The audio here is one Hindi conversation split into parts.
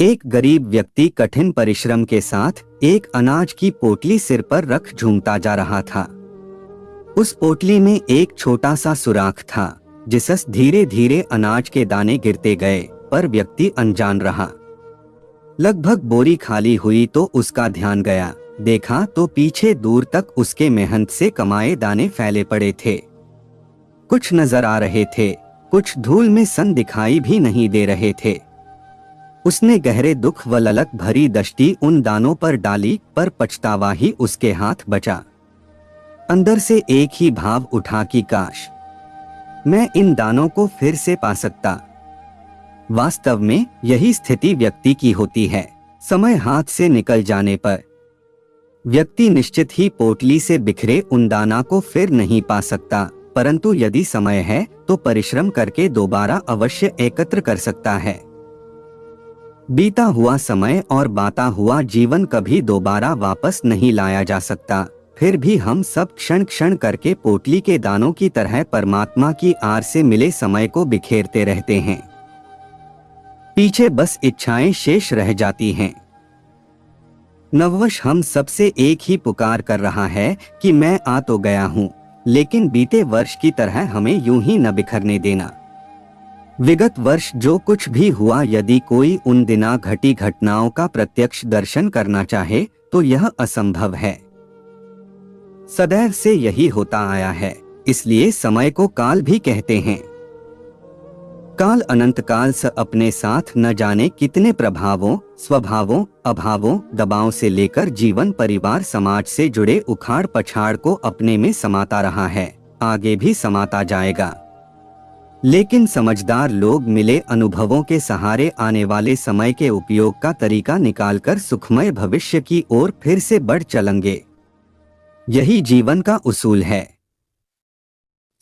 एक गरीब व्यक्ति कठिन परिश्रम के साथ एक अनाज की पोटली सिर पर रख झूमता जा रहा था। उस पोटली में एक छोटा सा सुराख था, जिससे धीरे धीरे अनाज के दाने गिरते गए, पर व्यक्ति अनजान रहा। लगभग बोरी खाली हुई तो उसका ध्यान गया। देखा तो पीछे दूर तक उसके मेहनत से कमाए दाने फैले पड़े थे। कुछ नजर आ रहे थे, कुछ धूल में सन दिखाई भी नहीं दे रहे थे। उसने गहरे दुख व ललक भरी दृष्टि उन दानों पर डाली, पर पछतावा ही उसके हाथ बचा। अंदर से एक ही भाव उठा कि काश मैं इन दानों को फिर से पा सकता। वास्तव में यही स्थिति व्यक्ति की होती है। समय हाथ से निकल जाने पर व्यक्ति निश्चित ही पोटली से बिखरे उन दाना को फिर नहीं पा सकता, परंतु यदि समय है तो परिश्रम करके दोबारा अवश्य एकत्र कर सकता है। बीता हुआ समय और बाता हुआ जीवन कभी दोबारा वापस नहीं लाया जा सकता। फिर भी हम सब क्षण क्षण करके पोटली के दानों की तरह परमात्मा की आर से मिले समय को बिखेरते रहते हैं। पीछे बस इच्छाएं शेष रह जाती हैं। नववर्ष हम सबसे एक ही पुकार कर रहा है कि मैं आ तो गया हूँ, लेकिन बीते वर्ष की तरह हमें यूं ही न बिखरने देना। विगत वर्ष जो कुछ भी हुआ, यदि कोई उन दिना घटी घटनाओं का प्रत्यक्ष दर्शन करना चाहे तो यह असंभव है। सदैव से यही होता आया है, इसलिए समय को काल भी कहते हैं। काल अनंत काल से अपने साथ न जाने कितने प्रभावों, स्वभावों, अभावों, दबाव से लेकर जीवन, परिवार, समाज से जुड़े उखाड़ पछाड़ को अपने में समाता रहा है, आगे भी समाता जाएगा। लेकिन समझदार लोग मिले अनुभवों के सहारे आने वाले समय के उपयोग का तरीका निकालकर सुखमय भविष्य की ओर फिर से बढ़ चलेंगे। यही जीवन का उसूल है।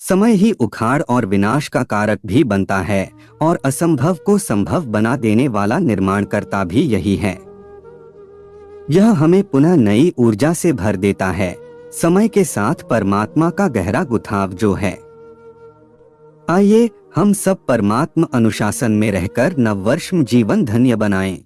समय ही उखाड़ और विनाश का कारक भी बनता है, और असंभव को संभव बना देने वाला निर्माणकर्ता भी यही है। यह हमें पुनः नई ऊर्जा से भर देता है। समय के साथ परमात्मा का गहरा गुथाव जो है। आइए हम सब परमात्मा अनुशासन में रहकर नववर्ष जीवन धन्य बनाएं।